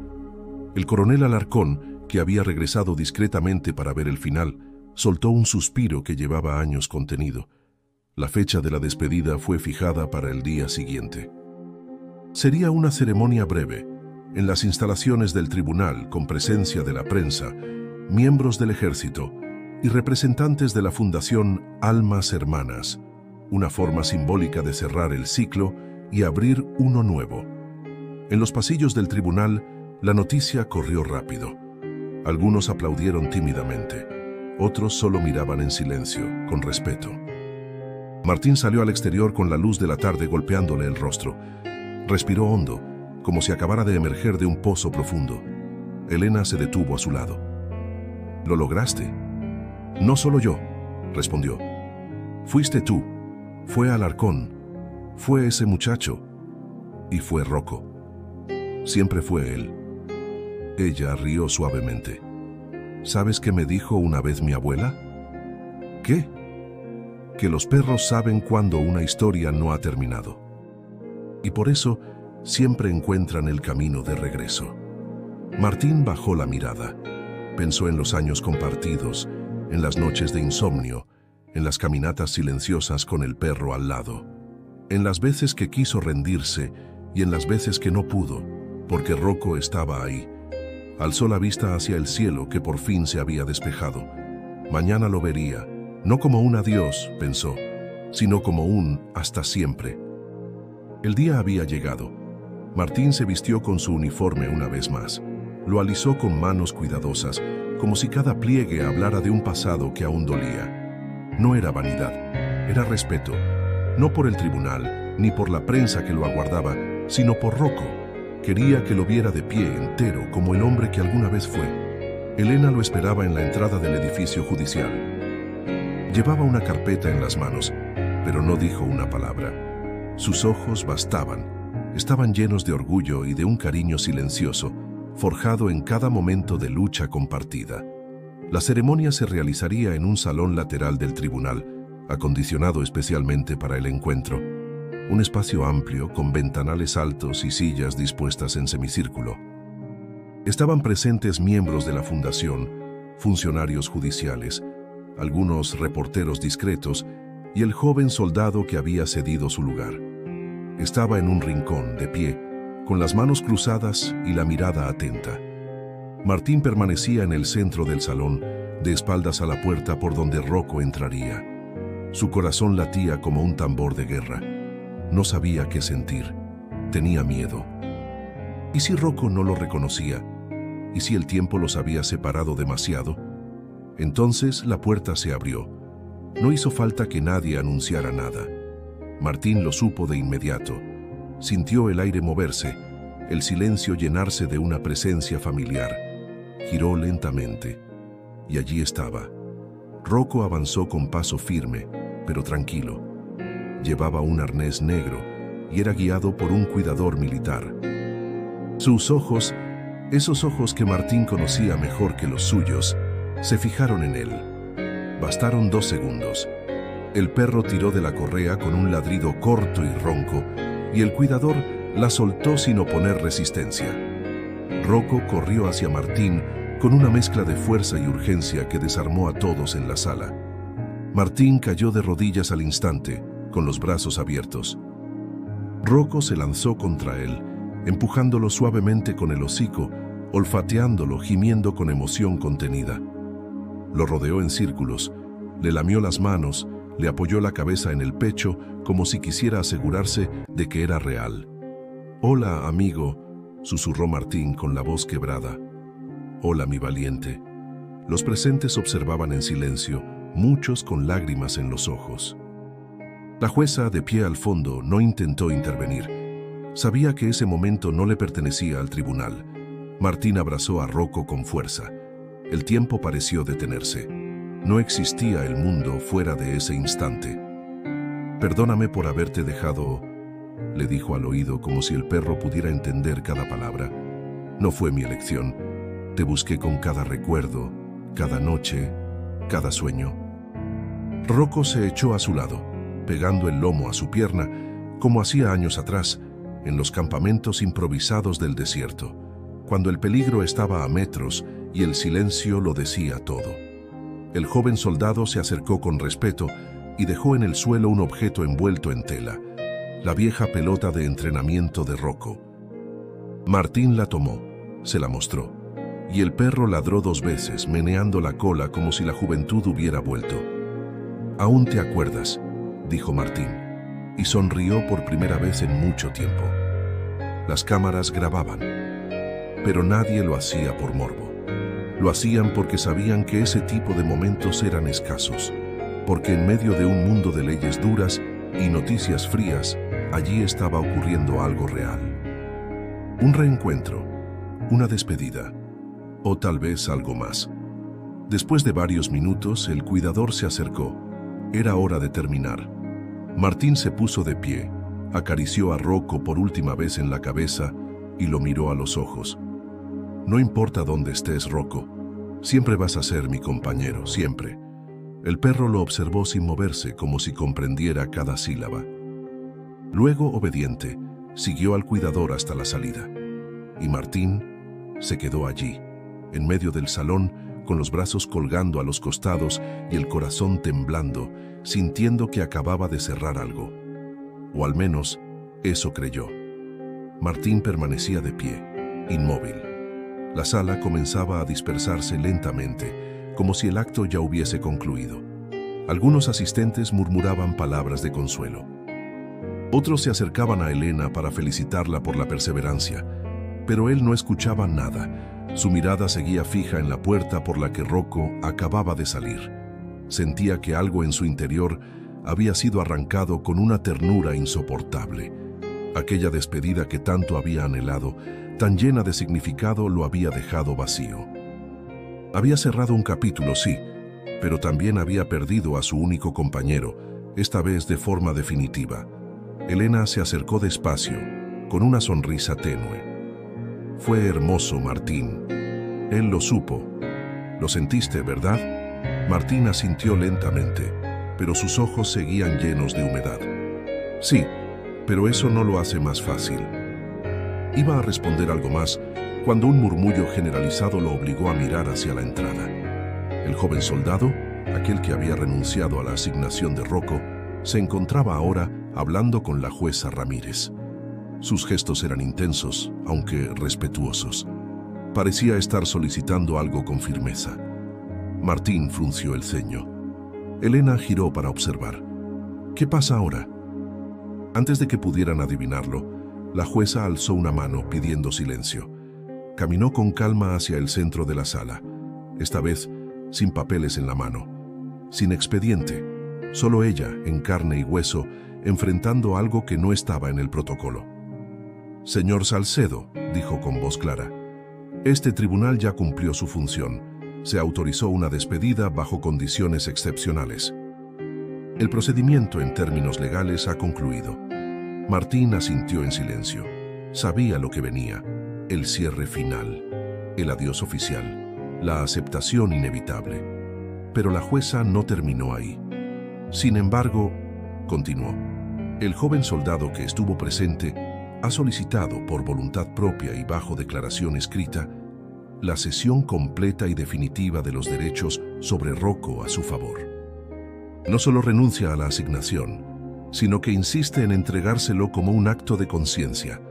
El coronel Alarcón, que había regresado discretamente para ver el final, soltó un suspiro que llevaba años contenido. La fecha de la despedida fue fijada para el día siguiente. Sería una ceremonia breve, en las instalaciones del tribunal, con presencia de la prensa, miembros del ejército y representantes de la Fundación Almas Hermanas, una forma simbólica de cerrar el ciclo y abrir uno nuevo. En los pasillos del tribunal, la noticia corrió rápido. Algunos aplaudieron tímidamente, otros solo miraban en silencio, con respeto. Martín salió al exterior con la luz de la tarde golpeándole el rostro. Respiró hondo, como si acabara de emerger de un pozo profundo. Elena se detuvo a su lado. «¿Lo lograste?» «No solo yo», respondió. «Fuiste tú, fue Alarcón, fue ese muchacho, y fue Rocco. Siempre fue él». Ella rió suavemente. ¿Sabes qué me dijo una vez mi abuela? ¿Qué? Que los perros saben cuando una historia no ha terminado. Y por eso siempre encuentran el camino de regreso. Martín bajó la mirada. Pensó en los años compartidos, en las noches de insomnio, en las caminatas silenciosas con el perro al lado, en las veces que quiso rendirse y en las veces que no pudo, porque Rocco estaba ahí. Alzó la vista hacia el cielo que por fin se había despejado. Mañana lo vería, no como un adiós, pensó, sino como un hasta siempre. El día había llegado. Martín se vistió con su uniforme una vez más. Lo alisó con manos cuidadosas, como si cada pliegue hablara de un pasado que aún dolía. No era vanidad, era respeto, no por el tribunal, ni por la prensa que lo aguardaba, sino por Rocco. Quería que lo viera de pie, entero, como el hombre que alguna vez fue. Elena lo esperaba en la entrada del edificio judicial. Llevaba una carpeta en las manos. pero no dijo una palabra. Sus ojos bastaban. Estaban llenos de orgullo y de un cariño silencioso, forjado en cada momento de lucha compartida. La ceremonia se realizaría en un salón lateral del tribunal, acondicionado especialmente para el encuentro. Un espacio amplio con ventanales altos y sillas dispuestas en semicírculo. Estaban presentes miembros de la fundación, funcionarios judiciales, algunos reporteros discretos y el joven soldado que había cedido su lugar. Estaba en un rincón, de pie, con las manos cruzadas y la mirada atenta. Martín permanecía en el centro del salón, de espaldas a la puerta por donde Rocco entraría. Su corazón latía como un tambor de guerra. No sabía qué sentir. Tenía miedo. ¿Y si Rocco no lo reconocía? ¿Y si el tiempo los había separado demasiado? Entonces la puerta se abrió. No hizo falta que nadie anunciara nada. Martín lo supo de inmediato. Sintió el aire moverse, el silencio llenarse de una presencia familiar. Giró lentamente, y allí estaba. Rocco avanzó con paso firme, pero tranquilo. Llevaba un arnés negro y era guiado por un cuidador militar. Sus ojos, esos ojos que Martín conocía mejor que los suyos, se fijaron en él. Bastaron 2 segundos. El perro tiró de la correa con un ladrido corto y ronco, y el cuidador la soltó sin oponer resistencia. Rocco corrió hacia Martín con una mezcla de fuerza y urgencia que desarmó a todos en la sala. Martín cayó de rodillas al instante, con los brazos abiertos. Rocco se lanzó contra él, empujándolo suavemente con el hocico, olfateándolo, gimiendo con emoción contenida. Lo rodeó en círculos, le lamió las manos, le apoyó la cabeza en el pecho como si quisiera asegurarse de que era real. «Hola, amigo», susurró Martín con la voz quebrada. «Hola, mi valiente». Los presentes observaban en silencio, muchos con lágrimas en los ojos. La jueza, de pie al fondo, no intentó intervenir. Sabía que ese momento no le pertenecía al tribunal. Martín abrazó a Rocco con fuerza. El tiempo pareció detenerse. No existía el mundo fuera de ese instante. «Perdóname por haberte dejado», le dijo al oído como si el perro pudiera entender cada palabra. «No fue mi elección. Te busqué con cada recuerdo, cada noche, cada sueño». Rocco se echó a su lado, pegando el lomo a su pierna, como hacía años atrás, en los campamentos improvisados del desierto, cuando el peligro estaba a metros y el silencio lo decía todo. El joven soldado se acercó con respeto y dejó en el suelo un objeto envuelto en tela, la vieja pelota de entrenamiento de Rocco. Martín la tomó, se la mostró, y el perro ladró 2 veces, meneando la cola como si la juventud hubiera vuelto. «Aún te acuerdas», dijo Martín, y sonrió por primera vez en mucho tiempo. Las cámaras grababan, pero nadie lo hacía por morbo. Lo hacían porque sabían que ese tipo de momentos eran escasos, porque en medio de un mundo de leyes duras y noticias frías, allí estaba ocurriendo algo real. Un reencuentro, una despedida, o tal vez algo más. Después de varios minutos, el cuidador se acercó. Era hora de terminar. Martín se puso de pie, acarició a Rocco por última vez en la cabeza y lo miró a los ojos. «No importa dónde estés, Rocco. Siempre vas a ser mi compañero, siempre». El perro lo observó sin moverse, como si comprendiera cada sílaba. Luego, obediente, siguió al cuidador hasta la salida. Y Martín se quedó allí, en medio del salón, con los brazos colgando a los costados y el corazón temblando, sintiendo que acababa de cerrar algo. O al menos, eso creyó. Martín permanecía de pie, inmóvil. La sala comenzaba a dispersarse lentamente, como si el acto ya hubiese concluido. Algunos asistentes murmuraban palabras de consuelo. Otros se acercaban a Elena para felicitarla por la perseverancia, pero él no escuchaba nada. Su mirada seguía fija en la puerta por la que Rocco acababa de salir. Sentía que algo en su interior había sido arrancado con una ternura insoportable. Aquella despedida que tanto había anhelado, tan llena de significado, lo había dejado vacío. Había cerrado un capítulo, sí, pero también había perdido a su único compañero, esta vez de forma definitiva. Elena se acercó despacio, con una sonrisa tenue. Fue hermoso, Martín. Él lo supo. Lo sentiste, ¿verdad? Martín asintió lentamente, pero sus ojos seguían llenos de humedad. Sí, pero eso no lo hace más fácil. Iba a responder algo más cuando un murmullo generalizado lo obligó a mirar hacia la entrada. El joven soldado, aquel que había renunciado a la asignación de Rocco, se encontraba ahora hablando con la jueza Ramírez. Sus gestos eran intensos, aunque respetuosos. Parecía estar solicitando algo con firmeza. Martín frunció el ceño. Elena giró para observar. ¿Qué pasa ahora? Antes de que pudieran adivinarlo, la jueza alzó una mano pidiendo silencio. Caminó con calma hacia el centro de la sala, esta vez sin papeles en la mano, sin expediente, solo ella, en carne y hueso, enfrentando algo que no estaba en el protocolo. «Señor Salcedo», dijo con voz clara, «este tribunal ya cumplió su función. Se autorizó una despedida bajo condiciones excepcionales. El procedimiento en términos legales ha concluido». Martín asintió en silencio. Sabía lo que venía, el cierre final, el adiós oficial, la aceptación inevitable. Pero la jueza no terminó ahí. Sin embargo, continuó, el joven soldado que estuvo presente ha solicitado por voluntad propia y bajo declaración escrita la cesión completa y definitiva de los derechos sobre Rocco a su favor. No solo renuncia a la asignación, sino que insiste en entregárselo como un acto de conciencia.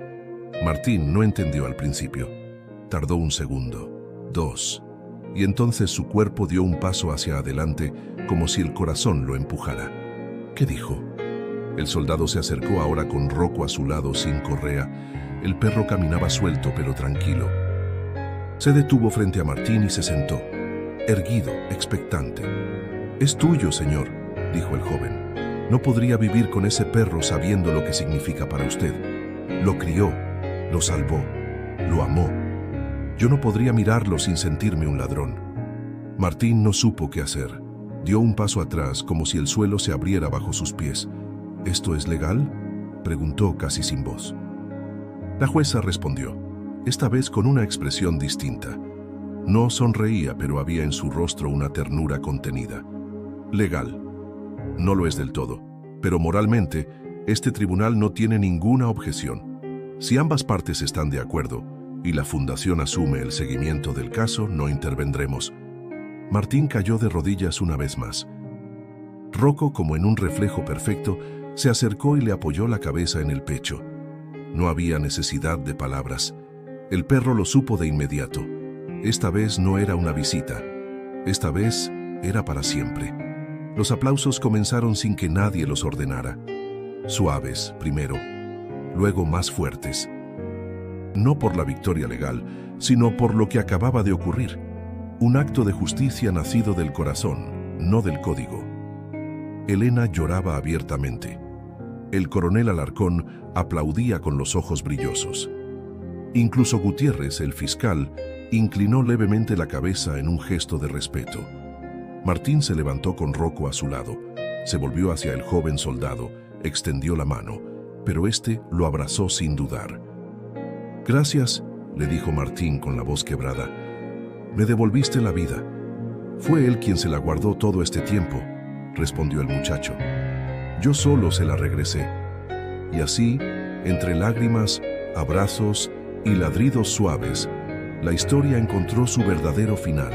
Martín no entendió al principio. Tardó un segundo, dos, y entonces su cuerpo dio un paso hacia adelante como si el corazón lo empujara. ¿Qué dijo? El soldado se acercó ahora con Rocco a su lado sin correa. El perro caminaba suelto pero tranquilo. Se detuvo frente a Martín y se sentó, erguido, expectante. «Es tuyo, señor», dijo el joven. «No podría vivir con ese perro sabiendo lo que significa para usted. Lo crió, lo salvó, lo amó. Yo no podría mirarlo sin sentirme un ladrón». Martín no supo qué hacer. Dio un paso atrás como si el suelo se abriera bajo sus pies. «¿Esto es legal?», preguntó casi sin voz. La jueza respondió, esta vez con una expresión distinta. No sonreía, pero había en su rostro una ternura contenida. «Legal. No lo es del todo, pero moralmente, este tribunal no tiene ninguna objeción. Si ambas partes están de acuerdo y la Fundación asume el seguimiento del caso, no intervendremos». Martín cayó de rodillas una vez más. Rocco, como en un reflejo perfecto, se acercó y le apoyó la cabeza en el pecho. No había necesidad de palabras. El perro lo supo de inmediato. Esta vez no era una visita. Esta vez era para siempre. Los aplausos comenzaron sin que nadie los ordenara. Suaves, primero, luego más fuertes. No por la victoria legal, sino por lo que acababa de ocurrir. Un acto de justicia nacido del corazón, no del código. Elena lloraba abiertamente. El coronel Alarcón aplaudía con los ojos brillosos. Incluso Gutiérrez, el fiscal, inclinó levemente la cabeza en un gesto de respeto. Martín se levantó con Rocco a su lado, se volvió hacia el joven soldado, extendió la mano, pero éste lo abrazó sin dudar. «Gracias», le dijo Martín con la voz quebrada. «Me devolviste la vida». «Fue él quien se la guardó todo este tiempo», respondió el muchacho. «Yo solo se la regresé». Y así, entre lágrimas, abrazos y ladridos suaves, la historia encontró su verdadero final.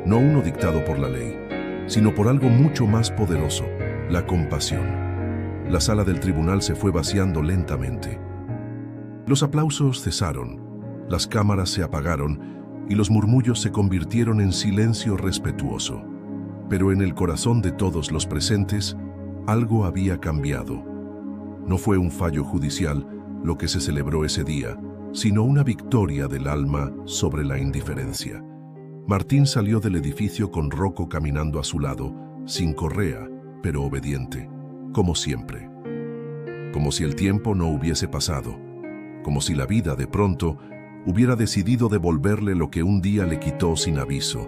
No uno dictado por la ley, sino por algo mucho más poderoso, la compasión. La sala del tribunal se fue vaciando lentamente. Los aplausos cesaron, las cámaras se apagaron y los murmullos se convirtieron en silencio respetuoso. Pero en el corazón de todos los presentes, algo había cambiado. No fue un fallo judicial lo que se celebró ese día, sino una victoria del alma sobre la indiferencia. Martín salió del edificio con Rocco caminando a su lado, sin correa, pero obediente, como siempre. Como si el tiempo no hubiese pasado, como si la vida de pronto hubiera decidido devolverle lo que un día le quitó sin aviso.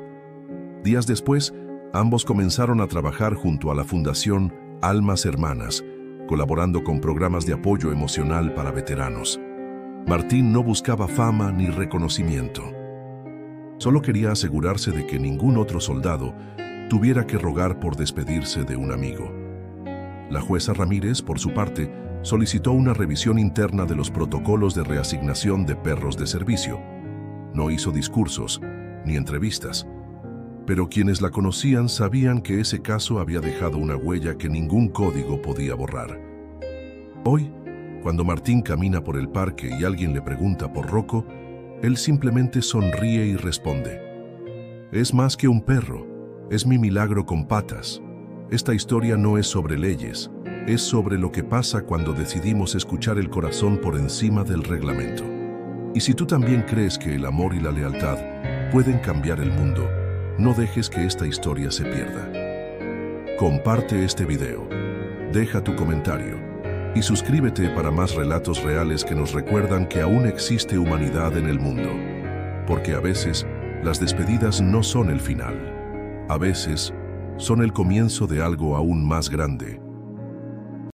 Días después, ambos comenzaron a trabajar junto a la Fundación Almas Hermanas, colaborando con programas de apoyo emocional para veteranos. Martín no buscaba fama ni reconocimiento. Solo quería asegurarse de que ningún otro soldado tuviera que rogar por despedirse de un amigo. La jueza Ramírez, por su parte, solicitó una revisión interna de los protocolos de reasignación de perros de servicio. No hizo discursos ni entrevistas, pero quienes la conocían sabían que ese caso había dejado una huella que ningún código podía borrar. Hoy, cuando Martín camina por el parque y alguien le pregunta por Rocco, él simplemente sonríe y responde: «Es más que un perro, es mi milagro con patas». Esta historia no es sobre leyes, es sobre lo que pasa cuando decidimos escuchar el corazón por encima del reglamento. Y si tú también crees que el amor y la lealtad pueden cambiar el mundo, no dejes que esta historia se pierda. Comparte este video, deja tu comentario y suscríbete para más relatos reales que nos recuerdan que aún existe humanidad en el mundo. Porque a veces, las despedidas no son el final. A veces, son el comienzo de algo aún más grande.